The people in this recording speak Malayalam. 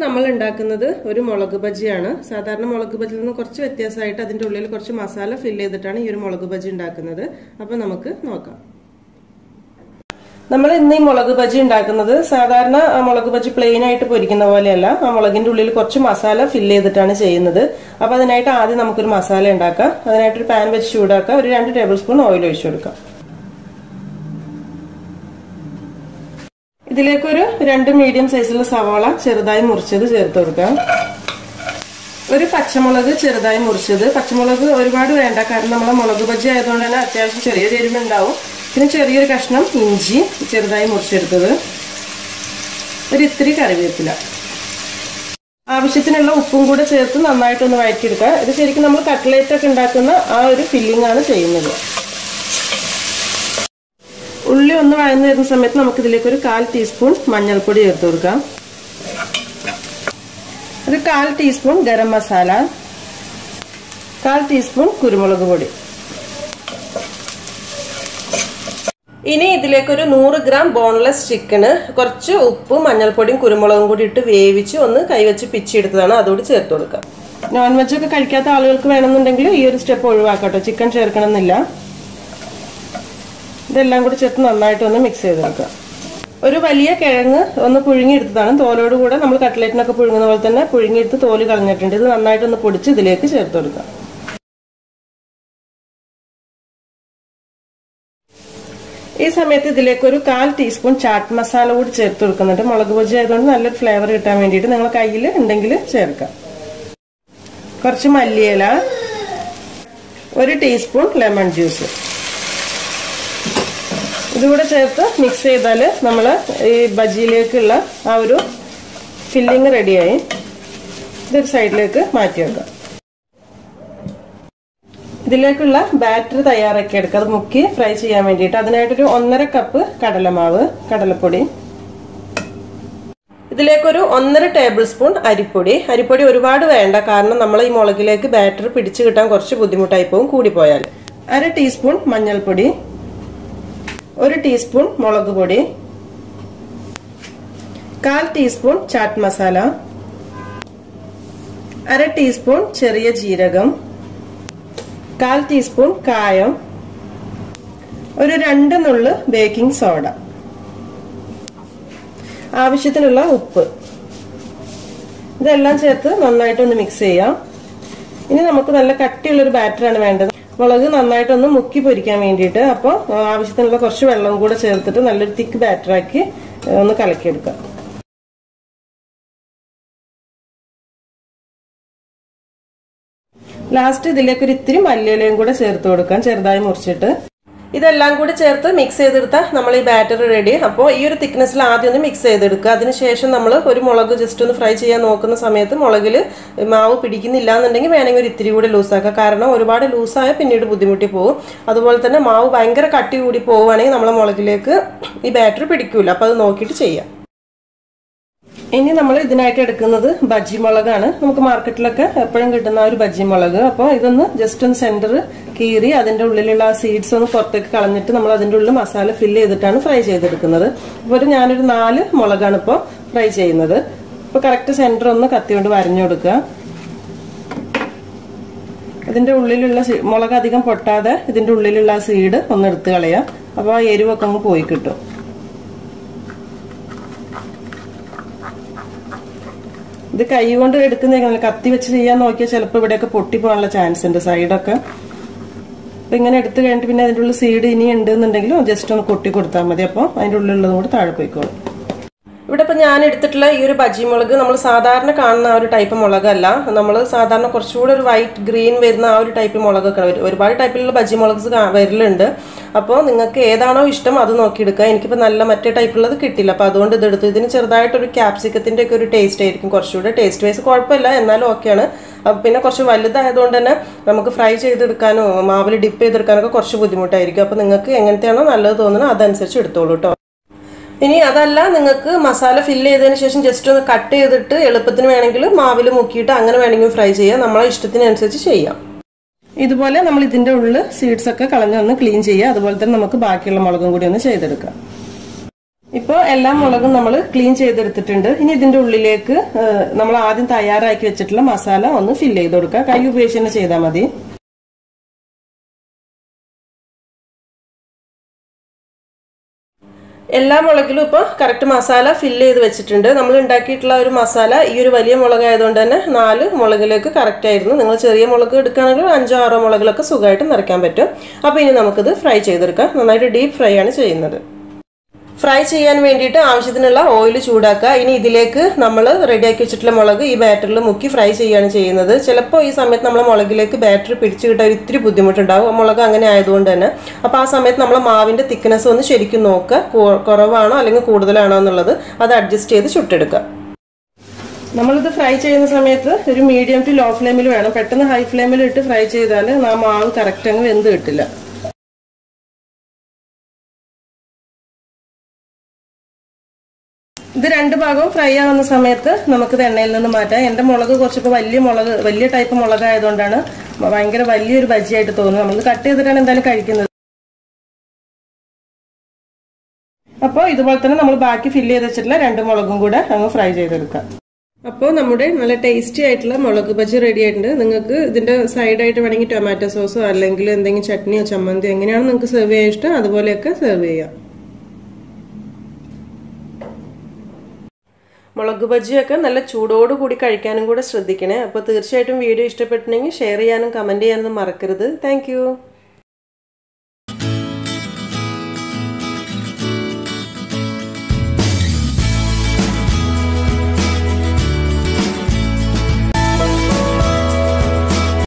നമ്മൾ ഉണ്ടാക്കുന്നത് ഒരു മുളക് ബജിയാണ്. സാധാരണ മുളക് ബജിയിൽ നിന്ന് കുറച്ച് വ്യത്യാസമായിട്ട് അതിന്റെ ഉള്ളിൽ കുറച്ച് മസാല ഫിൽ ചെയ്തിട്ടാണ് ഈ ഒരു മുളക് ബജി ഉണ്ടാക്കുന്നത്. അപ്പൊ നമുക്ക് നോക്കാം. നമ്മൾ ഇന്ന് ഈ മുളക് ബജി ഉണ്ടാക്കുന്നത് സാധാരണ മുളക് ബജി പ്ലെയിൻ ആയിട്ട് പൊരിക്കുന്ന പോലെയല്ല. ആ മുളകിന്റെ ഉള്ളിൽ കുറച്ച് മസാല ഫിൽ ചെയ്തിട്ടാണ് ചെയ്യുന്നത്. അപ്പൊ അതിനായിട്ട് ആദ്യം നമുക്കൊരു മസാല ഉണ്ടാക്കാം. അതിനായിട്ടൊരു പാൻ വെച്ച് ചൂടാക്കാം. ഒരു 2 ടേബിൾ സ്പൂൺ ഓയിൽ ഒഴിച്ചു കൊടുക്കാം. ഇതിലേക്കൊരു 2 മീഡിയം സൈസിലുള്ള സവാള ചെറുതായി മുറിച്ചത് ചേർത്ത് കൊടുക്കാം. ഒരു പച്ചമുളക് ചെറുതായി മുറിച്ചത്. പച്ചമുളക് ഒരുപാട് വേണ്ട, കാരണം നമ്മളെ മുളക് ബജി ആയതുകൊണ്ട് തന്നെ അത്യാവശ്യം ചെറിയൊരു എരിവുണ്ടാവും. പിന്നെ ചെറിയൊരു കഷ്ണം ഇഞ്ചി ചെറുതായി മുറിച്ചെടുത്തത്, ഒരു ഇത്തിരി കറിവേപ്പില, ആവശ്യത്തിനുള്ള ഉപ്പും കൂടെ ചേർത്ത് നന്നായിട്ടൊന്ന് വഴറ്റിയെടുക്കുക. ഇത് ശരിക്കും നമ്മൾ കട്ട്ലേറ്റ് ഒക്കെ ഉണ്ടാക്കുന്ന ആ ഒരു ഫില്ലിംഗ് ആണ് ചെയ്യുന്നത്. ഉള്ളി ഒന്ന് വഴന്നു വരുന്ന സമയത്ത് നമുക്ക് ഇതിലേക്ക് ഒരു 1/4 ടീസ്പൂൺ മഞ്ഞൾപ്പൊടി ചേർത്ത് കൊടുക്കാം. ഒരു 1/4 ടീസ്പൂൺ ഗരം മസാല, 1/4 ടീസ്പൂൺ കുരുമുളക് പൊടി. ഇനി ഇതിലേക്കൊരു 100 ഗ്രാം ബോൺലെസ് ചിക്കന് കുറച്ച് ഉപ്പും മഞ്ഞൾപ്പൊടിയും കുരുമുളകും കൂടി ഇട്ട് വേവിച്ച് ഒന്ന് കൈവച്ച് പിച്ചെടുത്തതാണ്, അതുകൂടി ചേർത്ത് കൊടുക്കാം. നോൺ വെജ് ഒക്കെ കഴിക്കാത്ത ആളുകൾക്ക് വേണമെന്നുണ്ടെങ്കിൽ ഈ ഒരു സ്റ്റെപ്പ് ഒഴിവാക്കട്ടോ, ചിക്കൻ ചേർക്കണമെന്നില്ല. ഇതെല്ലാം കൂടി ചേർത്ത് നന്നായിട്ട് ഒന്ന് മിക്സ് ചെയ്തെടുക്കുക. ഒരു വലിയ കിഴങ്ങ് ഒന്ന് പുഴുങ്ങിയെടുത്തതാണ്, തോലോട് കൂടെ നമ്മൾ കട്ട്ലേറ്റിനൊക്കെ പുഴുങ്ങുന്ന പോലെ തന്നെ പുഴുങ്ങിയെടുത്ത് തോല് കളഞ്ഞിട്ടുണ്ട്. ഇത് നന്നായിട്ടൊന്ന് പൊടിച്ച് ഇതിലേക്ക് ചേർത്ത് കൊടുക്കാം. ഈ സമയത്ത് ഇതിലേക്ക് ഒരു 1/4 ടീസ്പൂൺ ചാട്ട് മസാല കൂടി ചേർത്ത് കൊടുക്കുന്നുണ്ട്. മുളക് ബജി ആയതുകൊണ്ട് നല്ലൊരു ഫ്ലേവർ കിട്ടാൻ വേണ്ടിയിട്ട് നിങ്ങൾ കയ്യിൽ ഉണ്ടെങ്കിൽ ചേർക്കാം. കുറച്ച് മല്ലിയില, 1 ടീസ്പൂൺ ലെമൺ ജ്യൂസ് ഇതുകൂടെ ചേർത്ത് മിക്സ് ചെയ്താൽ നമ്മൾ ഈ ബജിയിലേക്കുള്ള ആ ഒരു ഫില്ലിങ് റെഡിയായി. ഇതൊരു സൈഡിലേക്ക് മാറ്റി വെക്കാം. ഇതിലേക്കുള്ള ബാറ്റർ തയ്യാറാക്കി എടുക്കുക. അത് മുക്കി ഫ്രൈ ചെയ്യാൻ വേണ്ടിയിട്ട് അതിനായിട്ടൊരു 1.5 കപ്പ് കടലമാവ്, കടലപ്പൊടി, ഇതിലേക്കൊരു 1.5 ടേബിൾ സ്പൂൺ അരിപ്പൊടി. അരിപ്പൊടി ഒരുപാട് വേണ്ട, കാരണം നമ്മൾ ഈ മുളകിലേക്ക് ബാറ്റർ പിടിച്ചു കിട്ടാൻ കുറച്ച് ബുദ്ധിമുട്ടായി പോകും കൂടിപ്പോയാൽ. 1/2 ടീസ്പൂൺ മഞ്ഞൾപ്പൊടി, 1 ടീസ്പൂൺ മുളക് പൊടി, 1/4 ടീസ്പൂൺ ചാറ്റ് മസാല, 1/2 ടീസ്പൂൺ ചെറിയ ജീരകം, 1/4 ടീസ്പൂൺ കായം, ഒരു 2 നുള്ള് ബേക്കിംഗ് സോഡ, ആവശ്യത്തിനുള്ള ഉപ്പ്. ഇതെല്ലാം ചേർത്ത് നന്നായിട്ടൊന്ന് മിക്സ് ചെയ്യാം. ഇനി നമുക്ക് നല്ല കട്ടിയുള്ളൊരു ബാറ്ററാണ് വേണ്ടത്, മുളക് നന്നായിട്ടൊന്ന് മുക്കി പൊരിക്കാൻ വേണ്ടിയിട്ട്. അപ്പോൾ ആവശ്യത്തിനുള്ള കുറച്ച് വെള്ളം കൂടെ ചേർത്തിട്ട് നല്ലൊരു തിക്ക് ബാറ്ററാക്കി ഒന്ന് കലക്കിയെടുക്കാം. ലാസ്റ്റ് ഇതിലേക്ക് ഒരു ഇത്തിരി മല്ലിയിലയും കൂടെ ചേർത്ത് കൊടുക്കാം, ചെറുതായി മുറിച്ചിട്ട്. ഇതെല്ലാം കൂടി ചേർത്ത് മിക്സ് ചെയ്തെടുത്താൽ നമ്മൾ ഈ ബാറ്റർ റെഡി. അപ്പോൾ ഈ ഒരു തിക്നെസ്സിൽ ആദ്യം ഒന്ന് മിക്സ് ചെയ്തെടുക്കുക. അതിനുശേഷം നമ്മൾ ഒരു മുളക് ജസ്റ്റ് ഒന്ന് ഫ്രൈ ചെയ്യാൻ നോക്കുന്ന സമയത്ത് മുളകിൽ മാവ് പിടിക്കുന്നില്ല എന്നുണ്ടെങ്കിൽ വേണമെങ്കിൽ ഒരു ഇത്തിരി കൂടി ലൂസാക്കുക, കാരണം ഒരുപാട് ലൂസായാൽ പിന്നീട് ബുദ്ധിമുട്ടി പോകും. അതുപോലെ തന്നെ മാവ് ഭയങ്കര കട്ടി കൂടി പോവുകയാണെങ്കിൽ നമ്മളെ മുളകിലേക്ക് ഈ ബാറ്റർ പിടിക്കൂല. അപ്പോൾ അത് നോക്കിയിട്ട് ചെയ്യാം. ഇനി നമ്മൾ ഇതിനായിട്ട് എടുക്കുന്നത് ബജ്ജി മുളകാണ്. നമുക്ക് മാർക്കറ്റിലൊക്കെ എപ്പോഴും കിട്ടുന്ന ഒരു ബജ്ജി മുളക്. അപ്പോൾ ഇതൊന്ന് ജസ്റ്റ് ഒന്ന് സെന്റർ കീറി അതിന്റെ ഉള്ളിലുള്ള ആ സീഡ്സ് ഒന്ന് പുറത്തേക്ക് കളഞ്ഞിട്ട് നമ്മൾ അതിന്റെ ഉള്ളിൽ മസാല ഫില്ല് ചെയ്തിട്ടാണ് ഫ്രൈ ചെയ്തെടുക്കുന്നത്. അപ്പോൾ ഞാനൊരു 4 മുളകാണ് ഇപ്പോൾ ഫ്രൈ ചെയ്യുന്നത്. അപ്പോൾ കറക്റ്റ് സെന്റർ ഒന്ന് കത്തി കൊണ്ട് വരഞ്ഞു കൊടുക്കുക. ഇതിന്റെ ഉള്ളിലുള്ള മുളക് അധികം പൊട്ടാതെ ഇതിന്റെ ഉള്ളിലുള്ള ആ സീഡ് ഒന്ന് എടുത്ത് കളയാം. അപ്പോൾ ആ എരിവൊക്കെ അങ്ങ് പോയി കിട്ടും. ഇത് കൈ കൊണ്ട് എടുക്കുന്ന കത്തി വെച്ച് ചെയ്യാൻ നോക്കിയാൽ ചിലപ്പോൾ ഇവിടെയൊക്കെ പൊട്ടിപ്പോകാനുള്ള ചാൻസ് ഉണ്ട്, സൈഡൊക്കെ. അപ്പൊ ഇങ്ങനെ എടുത്തു കഴിഞ്ഞിട്ട് പിന്നെ അതിൻ്റെ ഉള്ളിൽ സീഡ് ഇനി ഉണ്ട് എന്നുണ്ടെങ്കിലും ജസ്റ്റ് ഒന്ന് കൊട്ടി കൊടുത്താൽ മതി. അപ്പോൾ അതിൻ്റെ ഉള്ളിലുള്ളതും കൂടി താഴെ പോയിക്കോളും. ഇവിടെ ഇപ്പം ഞാൻ എടുത്തിട്ടുള്ള ഈ ഒരു ബജ്ജി മുളക് നമ്മൾ സാധാരണ കാണുന്ന ആ ഒരു ടൈപ്പ് മുളകല്ല. നമ്മൾ സാധാരണ കുറച്ചുകൂടെ ഒരു വൈറ്റ് ഗ്രീൻ വരുന്ന ആ ഒരു ടൈപ്പ് മുളകൊക്കെ വരും. ഒരുപാട് ടൈപ്പിലുള്ള ബജ്ജി മുളക് വരലുണ്ട്. അപ്പോൾ നിങ്ങൾക്ക് ഏതാണോ ഇഷ്ടം അത് നോക്കിയെടുക്കുക. എനിക്കിപ്പോൾ നല്ല മറ്റേ ടൈപ്പുള്ളത് കിട്ടില്ല, അപ്പോൾ അതുകൊണ്ട് ഇതെടുത്തു. ഇതിന് ചെറുതായിട്ടൊരു ക്യാപ്സിക്കത്തിൻ്റെ ഒക്കെ ഒരു ടേസ്റ്റ് ആയിരിക്കും, കുറച്ചുകൂടെ ടേസ്റ്റ് വൈസ് കുഴപ്പമില്ല, എന്നാലും ഓക്കെയാണ്. പിന്നെ കുറച്ച് വലുതായതുകൊണ്ട് തന്നെ നമുക്ക് ഫ്രൈ ചെയ്തെടുക്കാനോ മാവിൽ ഡിപ്പ് ചെയ്തെടുക്കാനൊക്കെ കുറച്ച് ബുദ്ധിമുട്ടായിരിക്കും. അപ്പോൾ നിങ്ങൾക്ക് എങ്ങനത്തെയാണോ നല്ലത് തോന്നുന്നത് അതനുസരിച്ച് എടുത്തോളൂ കേട്ടോ. ഇനി അതല്ല, നിങ്ങൾക്ക് മസാല ഫില്ല് ചെയ്തതിന് ശേഷം ജസ്റ്റ് ഒന്ന് കട്ട് ചെയ്തിട്ട് എളുപ്പത്തിന് വേണമെങ്കിൽ മാവിൽ മുക്കിയിട്ട് അങ്ങനെ വേണമെങ്കിൽ ഫ്രൈ ചെയ്യാം. നമ്മളെ ഇഷ്ടത്തിനനുസരിച്ച് ചെയ്യാം. ഇതുപോലെ നമ്മൾ ഇതിന്റെ ഉള്ളിൽ സീഡ്സ് ഒക്കെ കളഞ്ഞൊന്ന് ക്ലീൻ ചെയ്യുക. അതുപോലെ തന്നെ നമുക്ക് ബാക്കിയുള്ള മുളകും കൂടി ഒന്ന് ചെയ്തെടുക്കാം. ഇപ്പോൾ എല്ലാ മുളകും നമ്മൾ ക്ലീൻ ചെയ്തെടുത്തിട്ടുണ്ട്. ഇനി ഇതിന്റെ ഉള്ളിലേക്ക് നമ്മൾ ആദ്യം തയ്യാറാക്കി വെച്ചിട്ടുള്ള മസാല ഒന്ന് ഫില്ല് ചെയ്ത് കൊടുക്കുക. കൈ ഉപയോഗിച്ച് തന്നെ ചെയ്താൽ മതി. എല്ലാ മുളകിലും ഇപ്പോൾ കറക്റ്റ് മസാല ഫില്ല് ചെയ്ത് വെച്ചിട്ടുണ്ട്. നമ്മൾ ഉണ്ടാക്കിയിട്ടുള്ള ഒരു മസാല ഈ ഒരു വലിയ മുളകായതുകൊണ്ട് തന്നെ 4 മുളകിലേക്ക് കറക്റ്റ് ആയിരുന്നു. നിങ്ങൾ ചെറിയ മുളക് എടുക്കുകയാണെങ്കിൽ 5-6 മുളകിലൊക്കെ സുഖമായിട്ട് നിറയ്ക്കാൻ പറ്റും. അപ്പോൾ ഇനി നമുക്കിത് ഫ്രൈ ചെയ്തെടുക്കാം. നന്നായിട്ട് ഡീപ്പ് ഫ്രൈ ആണ് ചെയ്യുന്നത്. ഫ്രൈ ചെയ്യാൻ വേണ്ടിയിട്ട് ആവശ്യത്തിനുള്ള ഓയിൽ ചൂടാക്കുക. ഇനി ഇതിലേക്ക് നമ്മൾ റെഡിയാക്കി വെച്ചിട്ടുള്ള മുളക് ഈ ബാറ്ററിൽ മുക്കി ഫ്രൈ ചെയ്യുകയാണ് ചെയ്യുന്നത്. ചിലപ്പോൾ ഈ സമയത്ത് നമ്മൾ മുളകിലേക്ക് ബാറ്റർ പിടിച്ചു കിട്ടാൻ ഇത്തിരി ബുദ്ധിമുട്ടുണ്ടാവും, മുളക് അങ്ങനെ ആയതുകൊണ്ട് തന്നെ. അപ്പോൾ ആ സമയത്ത് നമ്മൾ മാവിൻ്റെ തിക്നെസ് ഒന്ന് ശരിക്കും നോക്കുക, കുറവാണോ അല്ലെങ്കിൽ കൂടുതലാണോ എന്നുള്ളത് അത് അഡ്ജസ്റ്റ് ചെയ്ത് ചുട്ടെടുക്കുക. നമ്മളിത് ഫ്രൈ ചെയ്യുന്ന സമയത്ത് ഒരു മീഡിയം ടു ലോ ഫ്ലെയിമിൽ വേണം. പെട്ടെന്ന് ഹൈ ഫ്ലെയിമിൽ ഇട്ട് ഫ്രൈ ചെയ്താൽ ആ മാവ് കറക്റ്റ് അങ്ങ് വെന്ത് കിട്ടില്ല. ഇത് 2 ഭാഗവും ഫ്രൈ ആവുന്ന സമയത്ത് നമുക്കിത് എണ്ണയിൽ നിന്ന് മാറ്റാം. എൻ്റെ മുളക് കുറച്ചിപ്പോൾ വലിയ ടൈപ്പ് മുളകായതുകൊണ്ടാണ് ഭയങ്കര വലിയൊരു ബജ്ജിയായിട്ട് തോന്നുന്നത്. നമ്മൾ കട്ട് ചെയ്തിട്ടാണ് എന്തായാലും കഴിക്കുന്നത്. അപ്പോൾ ഇതുപോലെ തന്നെ നമ്മൾ ബാക്കി ഫില്ല് ചെയ്ത് വെച്ചിട്ടുള്ള 2 മുളകും കൂടെ അങ്ങ് ഫ്രൈ ചെയ്തെടുക്കാം. അപ്പോൾ നമ്മുടെ നല്ല ടേസ്റ്റി ആയിട്ടുള്ള മുളക് ബജ്ജി റെഡി ആയിട്ടുണ്ട്. നിങ്ങൾക്ക് ഇതിന്റെ സൈഡായിട്ട് വേണമെങ്കിൽ ടൊമാറ്റോ സോസോ അല്ലെങ്കിൽ എന്തെങ്കിലും ചട്നിയോ ചമ്മന്തിയോ എങ്ങനെയാണ് നിങ്ങൾക്ക് സെർവ് ചെയ്യാൻ ഇഷ്ടം അതുപോലെയൊക്കെ സെർവ് ചെയ്യാം. മുളക് ബജ്ജിയൊക്കെ നല്ല ചൂടോടുകൂടി കഴിക്കാനും കൂടെ ശ്രദ്ധിക്കണേ. അപ്പോൾ തീർച്ചയായിട്ടും വീഡിയോ ഇഷ്ടപ്പെട്ടിട്ടുണ്ടെങ്കിൽ ഷെയർ ചെയ്യാനും കമൻറ്റ് ചെയ്യാനൊന്നും മറക്കരുത്. താങ്ക്